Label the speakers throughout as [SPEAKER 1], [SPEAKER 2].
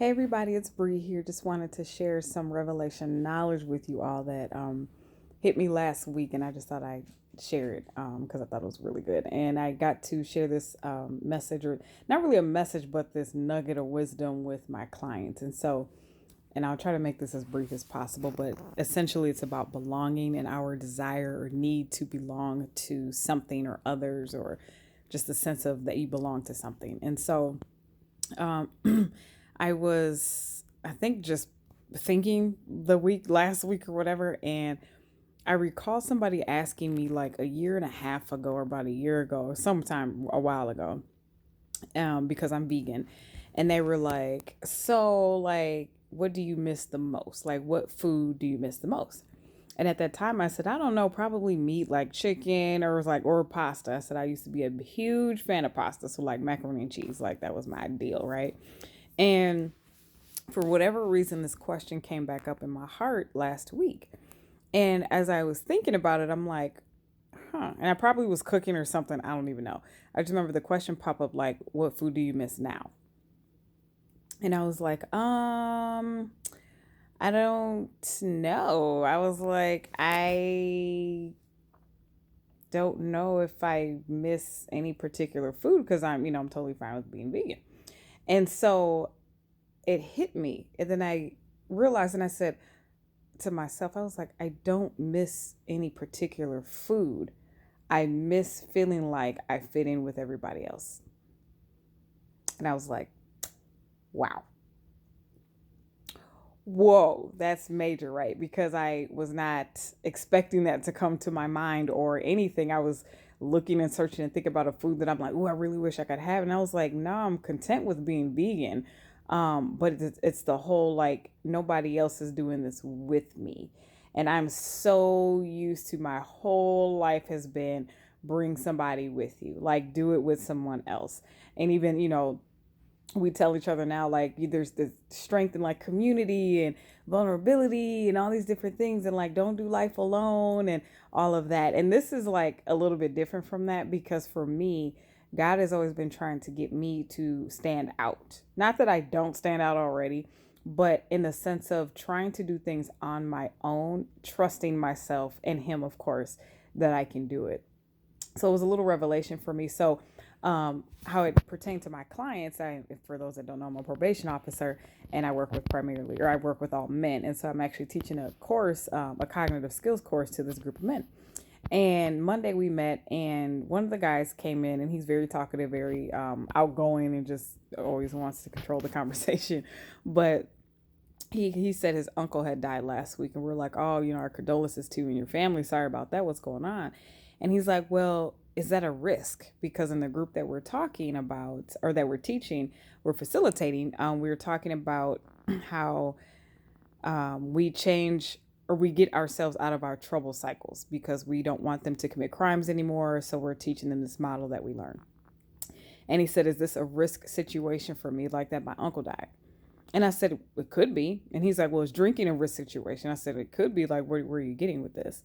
[SPEAKER 1] Hey everybody, it's Bree here. Just wanted to share some revelation knowledge with you all that hit me last week, and I just thought I'd share it because I thought it was really good. And I got to share this message, or not really a message, but this nugget of wisdom with my clients. And I'll try to make this as brief as possible, but essentially it's about belonging and our desire or need to belong to something or others, or just the sense of that you belong to something. Um, I was, I think, just thinking last week or whatever, and I recall somebody asking me like a year and a half ago, or about a year ago, or sometime a while ago, because I'm vegan, and they were like, "So, like, what do you miss the most? Like, what food do you miss the most?" And at that time, I said, "I don't know, probably meat, like chicken, or like or pasta." I said I used to be a huge fan of pasta, so like macaroni and cheese, like that was my ideal, right? And for whatever reason, this question came back up in my heart last week. And as I was thinking about it, I'm like, huh. And I probably was cooking or something. I don't even know. I just remember the question pop up like, what food do you miss now? And I was like, I don't know. I was like, I don't know if I miss any particular food because I'm totally fine with being vegan. And so it hit me. And then I realized and I said, to myself, I was like, I don't miss any particular food. I miss feeling like I fit in with everybody else. And I was like, wow, whoa, that's major, right? Because I was not expecting that to come to my mind or anything. I was looking and searching and thinking about a food that I'm like, oh, I really wish I could have. And I was like, no, I'm content with being vegan. But it's the whole like nobody else is doing this with me. And I'm so used to my whole life has been bring somebody with you, like do it with someone else. And even, we tell each other now like there's this strength in like community and vulnerability and all these different things, and like don't do life alone and all of that. And this is like a little bit different from that because for me, God has always been trying to get me to stand out. Not that I don't stand out already, but in the sense of trying to do things on my own, trusting myself and him, of course, that I can do it. So it was a little revelation for me. So how it pertained to my clients, for those that don't know, I'm a probation officer, and I work with all men. And so I'm actually teaching a course, a cognitive skills course to this group of men. And Monday we met, and one of the guys came in, and he's very talkative, very outgoing, and just always wants to control the conversation. But he said his uncle had died last week, and we're like, oh, our condolences to you and your family. Sorry about that. What's going on? And he's like, well, is that a risk? Because in the group that we're talking about, or that we're teaching, we're facilitating, we were talking about how we change or we get ourselves out of our trouble cycles because we don't want them to commit crimes anymore. So we're teaching them this model that we learn. And he said, is this a risk situation for me like that? My uncle died. And I said, it could be. And he's like, well, is drinking a risk situation? I said, it could be. Like, where are you getting with this?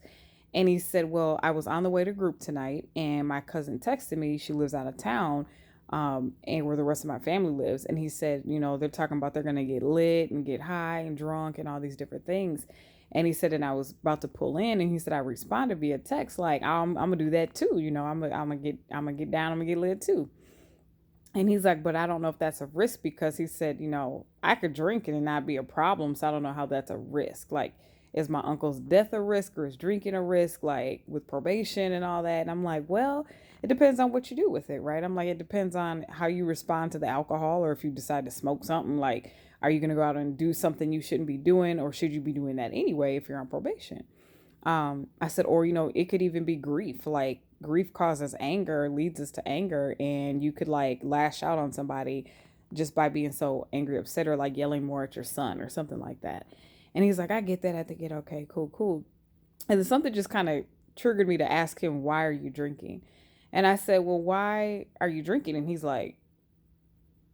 [SPEAKER 1] And he said, well, I was on the way to group tonight and my cousin texted me. She lives out of town, and where the rest of my family lives. And he said, they're talking about they're going to get lit and get high and drunk and all these different things. And he said, and I was about to pull in, and he said, I responded via text, like, I'm gonna do that too. I'm gonna get down, I'm gonna get lit too. And he's like, but I don't know if that's a risk because he said, I could drink it and not be a problem. So I don't know how that's a risk. Like, is my uncle's death a risk or is drinking a risk, like with probation and all that? And I'm like, well, it depends on what you do with it, right? I'm like, it depends on how you respond to the alcohol, or if you decide to smoke something, like, are you going to go out and do something you shouldn't be doing, or should you be doing that anyway if you're on probation? I said, or, it could even be grief. Like grief causes anger, leads us to anger. And you could like lash out on somebody just by being so angry, upset, or like yelling more at your son or something like that. And he's like, I get that. I think it, okay, cool, cool. And then something just kind of triggered me to ask him, why are you drinking? And I said, well, why are you drinking? And he's like,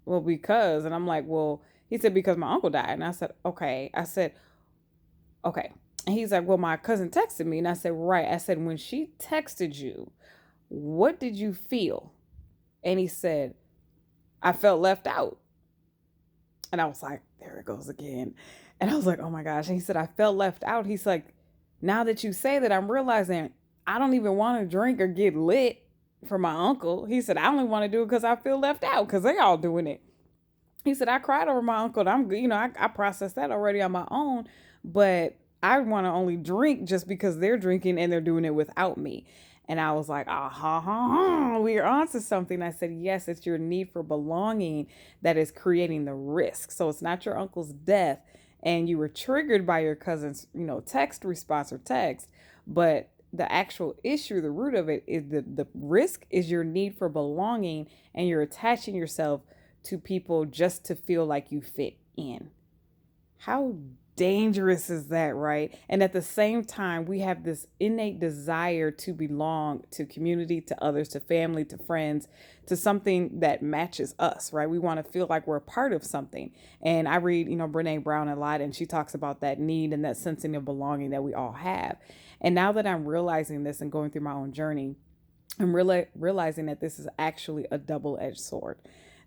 [SPEAKER 1] well, because, and I'm like, well, he said, because my uncle died. And I said, okay. I said, okay. And he's like, well, my cousin texted me. And I said, right. I said, when she texted you, what did you feel? And he said, I felt left out. And I was like, there it goes again. And I was like, oh my gosh. And he said, I felt left out. He's like, now that you say that, I'm realizing I don't even want to drink or get lit for my uncle. He said, I only want to do it because I feel left out because they all doing it. He said, I cried over my uncle. I'm, I processed that already on my own, but I want to only drink just because they're drinking and they're doing it without me. And I was like, we're on to something. I said, yes, it's your need for belonging that is creating the risk. So it's not your uncle's death and you were triggered by your cousin's, text response or text, but the actual issue, the root of it is the risk is your need for belonging and you're attaching yourself to people just to feel like you fit in. How dangerous is that, right? And at the same time, we have this innate desire to belong to community, to others, to family, to friends, to something that matches us, right? We want to feel like we're a part of something. And I read, Brene Brown a lot, and she talks about that need and that sensing of belonging that we all have. And now that I'm realizing this and going through my own journey, I'm really realizing that this is actually a double-edged sword,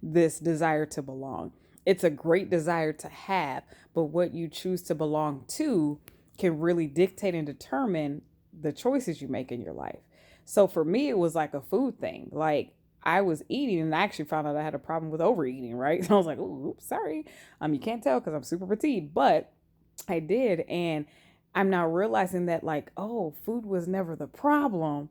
[SPEAKER 1] this desire to belong. It's a great desire to have, but what you choose to belong to can really dictate and determine the choices you make in your life. So for me, it was like a food thing. Like I was eating and I actually found out I had a problem with overeating, right? So I was like, oops, sorry. You can't tell because I'm super petite, but I did. And I'm now realizing that like, oh, food was never the problem.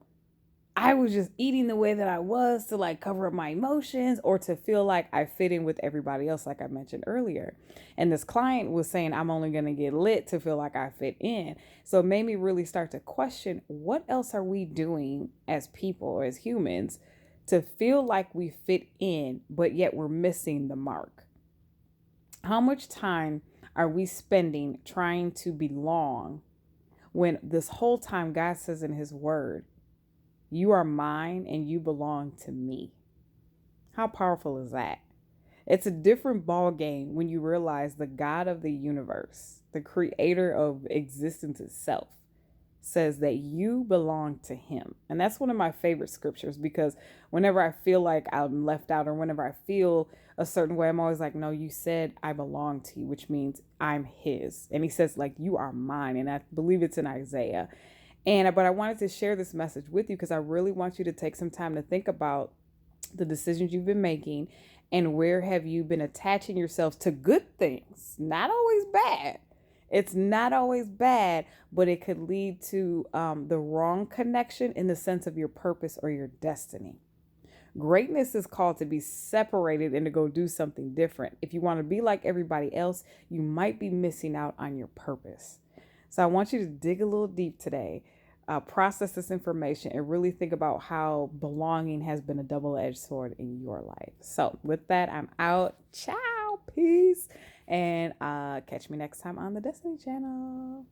[SPEAKER 1] I was just eating the way that I was to like cover up my emotions or to feel like I fit in with everybody else, like I mentioned earlier. And this client was saying, I'm only going to get lit to feel like I fit in. So it made me really start to question, what else are we doing as people or as humans to feel like we fit in, but yet we're missing the mark? How much time are we spending trying to belong when this whole time God says in his word, you are mine and you belong to me? How powerful is that? It's a different ball game when you realize the God of the universe, the creator of existence itself, says that you belong to him. And that's one of my favorite scriptures because whenever I feel like I'm left out or whenever I feel a certain way, I'm always like, no, you said I belong to you, which means I'm his. And he says like, you are mine. And I believe it's in Isaiah. But I wanted to share this message with you because I really want you to take some time to think about the decisions you've been making and where have you been attaching yourselves to good things, not always bad. It's not always bad, but it could lead to the wrong connection in the sense of your purpose or your destiny. Greatness is called to be separated and to go do something different. If you want to be like everybody else, you might be missing out on your purpose. So I want you to dig a little deep today, process this information, and really think about how belonging has been a double-edged sword in your life. So with that, I'm out. Ciao. Peace. And catch me next time on the Destiny Channel.